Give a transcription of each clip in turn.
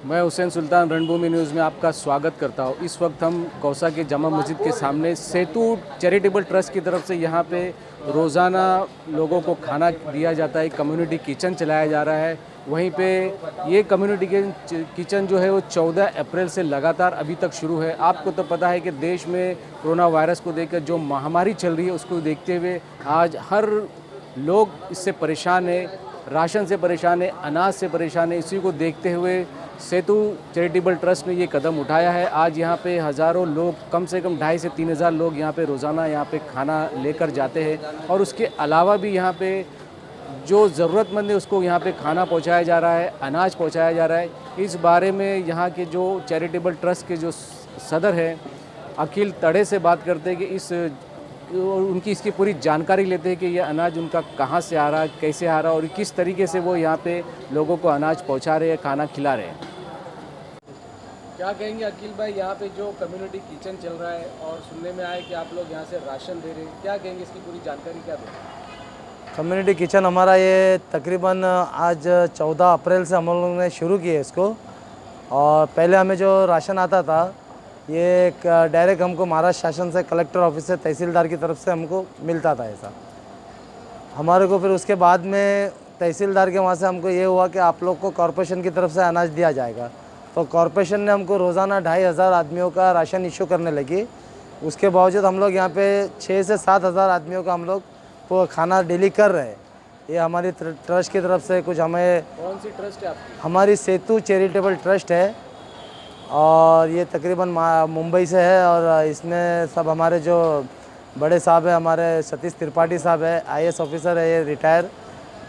मैं हुसैन सुल्तान रणभूमि न्यूज़ में आपका स्वागत करता हूँ। इस वक्त हम कौसा के जामा मस्जिद के सामने सेतु चैरिटेबल ट्रस्ट की तरफ से यहाँ पे रोज़ाना लोगों को खाना दिया जाता है, कम्युनिटी किचन चलाया जा रहा है। वहीं पे ये कम्युनिटी किचन जो है वो 14 अप्रैल से लगातार अभी तक शुरू है। आपको तो पता है कि देश में कोरोना वायरस को देखकर जो महामारी चल रही है उसको देखते हुए आज हर लोग इससे परेशान है, राशन से परेशान है, अनाज से परेशान है। इसी को देखते हुए सेतु चैरिटेबल ट्रस्ट ने ये कदम उठाया है। आज यहाँ पे हज़ारों लोग, कम से कम 2,500 से 3,000 लोग यहाँ पे रोज़ाना यहाँ पे खाना लेकर जाते हैं और उसके अलावा भी यहाँ पे जो ज़रूरतमंद है उसको यहाँ पे खाना पहुँचाया जा रहा है, अनाज पहुँचाया जा रहा है। इस बारे में यहाँ के जो चैरिटेबल ट्रस्ट के जो सदर हैं अखिल तड़े से बात करते हैं कि उनकी इसकी पूरी जानकारी लेते हैं कि ये अनाज उनका कहाँ से आ रहा है, कैसे आ रहा है और किस तरीके से वो यहाँ पे लोगों को अनाज पहुँचा रहे हैं, खाना खिला रहे हैं। क्या कहेंगे अखिल भाई, यहाँ पे जो कम्युनिटी किचन चल रहा है और सुनने में आया कि आप लोग यहाँ से राशन दे रहे हैं, क्या कहेंगे, इसकी पूरी जानकारी क्या दें? कम्युनिटी किचन हमारा ये तकरीबन आज 14 अप्रैल से हम लोगों ने शुरू किया इसको। और पहले हमें जो राशन आता था ये डायरेक्ट हमको महाराष्ट्र शासन से, कलेक्टर ऑफिस से, तहसीलदार की तरफ से हमको मिलता था ऐसा हमारे को। फिर उसके बाद में तहसीलदार के वहाँ से हमको ये हुआ कि आप लोग को कॉरपोरेशन की तरफ से अनाज दिया जाएगा। तो कॉरपोरेशन ने हमको रोज़ाना 2,500 आदमियों का राशन इशू करने लगी। उसके बावजूद हम लोग यहाँ पे 6,000 से 7,000 आदमियों का हम लोग वो खाना डेली कर रहे हैं। ये हमारी ट्रस्ट की तरफ से कुछ हमें। कौन सी ट्रस्ट है आपकी? हमारी सेतु चैरिटेबल ट्रस्ट है और ये तकरीबन मुंबई से है। और इसमें सब हमारे जो बड़े साहब हैं, हमारे सतीश त्रिपाठी साहब है, IAS ऑफिसर है, ये रिटायर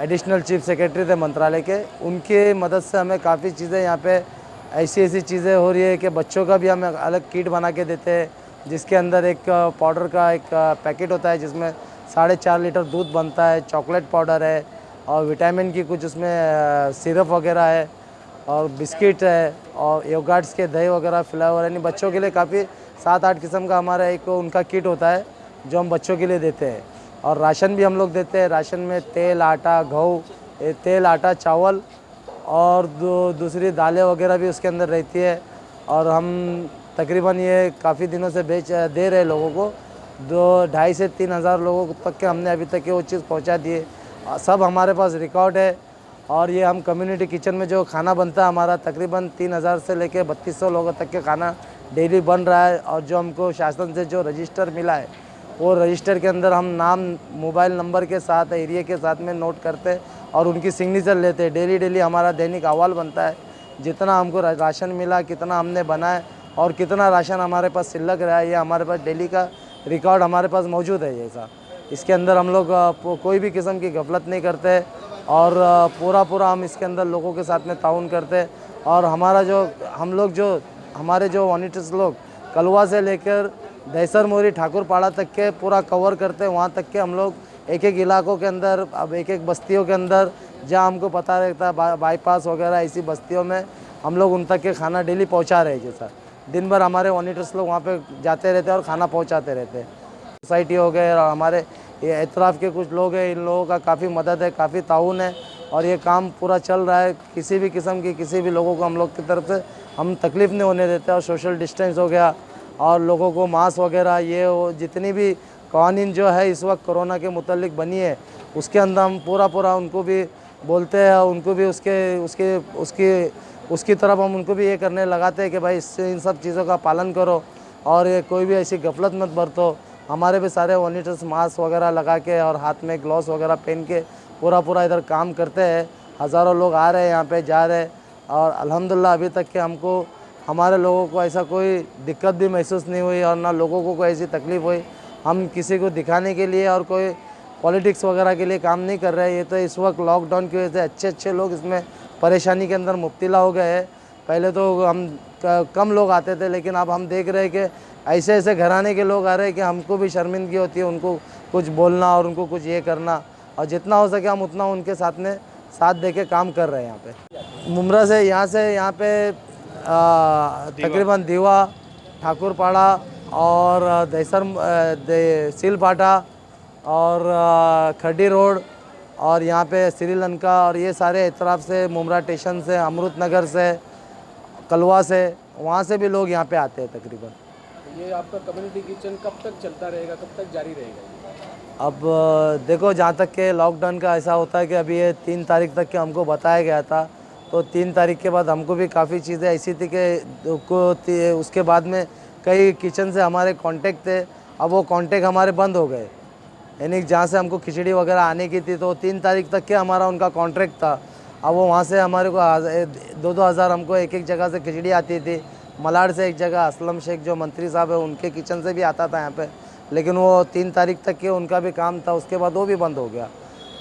एडिशनल चीफ सेक्रेटरी थे मंत्रालय के। उनकी मदद से हमें काफ़ी चीज़ें यहाँ पे ऐसी चीज़ें हो रही है कि बच्चों का भी हमें अलग किट बना के देते हैं, जिसके अंदर एक पाउडर का एक पैकेट होता है जिसमें 4.5 लीटर दूध बनता है, चॉकलेट पाउडर है और विटामिन की कुछ उसमें सिरप वगैरह है और बिस्किट है और योगर्ट्स के दही वगैरह, फ्लेवर, यानी बच्चों के लिए काफ़ी 7-8 किस्म का हमारा एक उनका किट होता है जो हम बच्चों के लिए देते हैं। और राशन भी हम लोग देते हैं। राशन में तेल, आटा, गेहूँ, तेल, आटा, चावल और दूसरी दालें वगैरह भी उसके अंदर रहती है। और हम तकरीबन ये काफ़ी दिनों से दे रहे लोगों को। 2,500 से 3,000 लोगों तक के हमने अभी तक वो चीज़ पहुंचा दिए। सब हमारे पास रिकॉर्ड है। और ये हम कम्युनिटी किचन में जो खाना बनता है हमारा तकरीबन 3,000 से लेकर 3,200 लोगों तक के खाना डेली बन रहा है। और जो हमको शासन से जो रजिस्टर मिला है वो रजिस्टर के अंदर हम नाम, मोबाइल नंबर के साथ, एरिया के साथ में नोट करते और उनकी सिग्नेचर लेते हैं। डेली हमारा दैनिक अहवाल बनता है, जितना हमको राशन मिला, कितना हमने बनाया और कितना राशन हमारे पास सिलक रहा है, ये हमारे पास डेली का रिकॉर्ड हमारे पास मौजूद है। जैसा इसके अंदर हम लोग कोई भी किस्म की गफलत नहीं करते और पूरा हम इसके अंदर लोगों के साथ में ताउन करते। और हमारा जो हमारे जो वॉलंटियर्स लोग कलवा से लेकर दहसर मोरी, ठाकुरपाड़ा तक के पूरा कवर करते हैं। वहाँ तक के हम लोग एक इलाकों के अंदर, अब एक बस्तियों के अंदर जहाँ हमको पता रहता है बाईपास वगैरह ऐसी बस्तियों में हम लोग उन तक के खाना डेली पहुँचा रहे हैं। जैसा दिन भर हमारे वॉलंटियर्स लोग वहाँ पे जाते रहते हैं और खाना पहुँचाते रहते हैं। सोसाइटी हो गए और हमारे ये एतराफ़ के कुछ लोग हैं, इन लोगों का काफ़ी मदद है, काफ़ी ताउन है और ये काम पूरा चल रहा है। किसी भी किस्म की किसी भी लोगों को हम लोग की तरफ से हम तकलीफ़ नहीं होने देते। और सोशल डिस्टेंस हो गया और लोगों को मास्क वगैरह, ये वो जितनी भी कानून जो है इस वक्त कोरोना के मुतालिक बनी है उसके अंदर हम पूरा उनको भी बोलते हैं। उनको भी उसकी तरफ हम उनको भी ये करने लगाते हैं कि भाई इससे इन सब चीज़ों का पालन करो और ये कोई भी ऐसी गफलत मत बरतो। हमारे भी सारे वॉलंटियर्स मास्क वगैरह लगा के और हाथ में ग्लव्स वगैरह पहन के पूरा इधर काम करते हैं। हज़ारों लोग आ रहे हैं, यहाँ पे जा रहे हैं और अल्हम्दुलिल्लाह अभी तक के हमको, हमारे लोगों को ऐसा कोई दिक्कत भी महसूस नहीं हुई और ना लोगों को कोई ऐसी तकलीफ़ हुई। हम किसी को दिखाने के लिए और कोई पॉलिटिक्स वगैरह के लिए काम नहीं कर रहे हैं। ये तो इस वक्त लॉकडाउन की वजह से अच्छे लोग इसमें परेशानी के अंदर मुब्तला हो गए हैं। पहले तो हम कम लोग आते थे, लेकिन अब हम देख रहे हैं कि ऐसे घराने के लोग आ रहे हैं कि हमको भी शर्मिंदगी होती है उनको कुछ बोलना और उनको कुछ ये करना। और जितना हो सके हम उतना उनके साथ में साथ दे के काम कर रहे हैं। यहाँ पे मुमरा से यहाँ पे तकरीबन दीवा, ठाकुरपाड़ा और सीलपाटा और खड्डी रोड और यहाँ पे श्रीलंका और ये सारे एतराफ़ से, मुमरा स्टेशन से, अमृत नगर से कलवा से, वहाँ से भी लोग यहाँ पे आते हैं तकरीबन। ये आपका कम्युनिटी किचन कब तक चलता रहेगा, कब तक जारी रहेगा? अब देखो, जहाँ तक के लॉकडाउन का ऐसा होता है कि अभी ये 3 तारीख तक के हमको बताया गया था, तो 3 तारीख के बाद हमको भी काफ़ी चीज़ें ऐसी थी कि उसके बाद में कई किचन से हमारे कांटेक्ट थे, अब वो कांटेक्ट हमारे बंद हो गए। यानी जहाँ से हमको खिचड़ी वगैरह आने की थी, तो 3 तारीख तक के हमारा उनका कॉन्ट्रैक्ट था। अब वो वहाँ से हमारे को 2-2 हज़ार हमको एक जगह से खिचड़ी आती थी। मलाड से एक जगह असलम शेख जो मंत्री साहब है, उनके किचन से भी आता था यहाँ पे, लेकिन वो 3 तारीख तक के उनका भी काम था, उसके बाद वो भी बंद हो गया।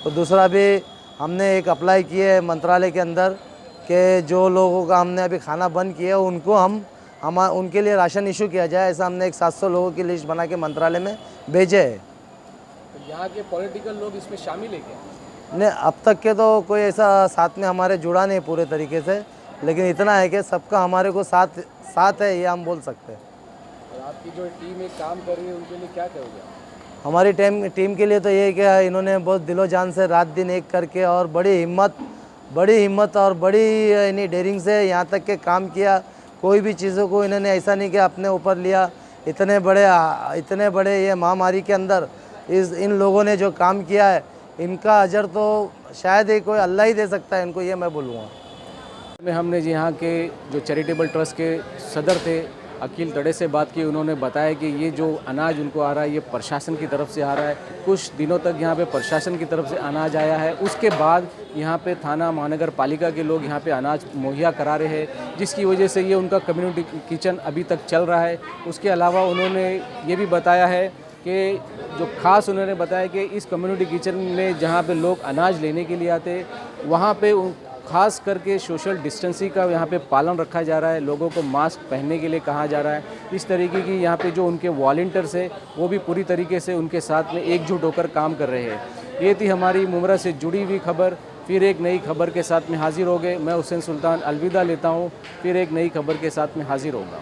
तो दूसरा भी हमने एक अप्लाई किए मंत्रालय के अंदर कि जो लोगों का हमने अभी खाना बंद किया उनको हम उनके लिए राशन इशू किया जाए। ऐसा हमने एक 700 लोगों की लिस्ट बना के मंत्रालय में भेजे है। तो यहाँ के पॉलिटिकल लोग इसमें शामिल है क्या? नहीं, अब तक के तो कोई ऐसा साथ में हमारे जुड़ा नहीं पूरे तरीके से, लेकिन इतना है कि सबका हमारे को साथ है, ये हम बोल सकते हैं। और आपकी जो टीम एक काम कर रही है उनके लिए क्या कहोगे? हमारी टीम के लिए तो ये है कि इन्होंने बहुत दिलो जान से रात दिन एक करके और बड़ी हिम्मत और बड़ी यानी डेयरिंग से यहाँ तक के काम किया। कोई भी चीज़ों को इन्होंने ऐसा नहीं कि अपने ऊपर लिया। इतने बड़े ये महामारी के अंदर इन लोगों ने जो काम किया है, इनका अजर तो शायद ही कोई अल्लाह ही दे सकता है इनको, ये मैं बोलूँगा। में हमने जी यहाँ के जो चैरिटेबल ट्रस्ट के सदर थे अकील तड़े से बात की। उन्होंने बताया कि ये जो अनाज उनको आ रहा है ये प्रशासन की तरफ से आ रहा है। कुछ दिनों तक यहाँ पे प्रशासन की तरफ से अनाज आया है, उसके बाद यहाँ पे थाना महानगर पालिका के लोग यहाँ पे अनाज मुहैया करा रहे हैं, जिसकी वजह से ये उनका कम्युनिटी किचन अभी तक चल रहा है। उसके अलावा उन्होंने ये भी बताया है कि जो खास उन्होंने बताया कि इस कम्युनिटी किचन में जहाँ पे लोग अनाज लेने के लिए आते, वहाँ पे खास करके सोशल डिस्टेंसिंग का यहाँ पे पालन रखा जा रहा है। लोगों को मास्क पहनने के लिए कहा जा रहा है। इस तरीके की यहाँ पे जो उनके वॉलंटियर्स है वो भी पूरी तरीके से उनके साथ में एकजुट होकर काम कर रहे हैं। ये थी हमारी मुमरा से जुड़ी हुई खबर। फिर एक नई खबर के साथ में हाजिर हो गए। मैं हुसैन सुल्तान अलविदा लेता हूँ, फिर एक नई खबर के साथ में हाजिर होगा।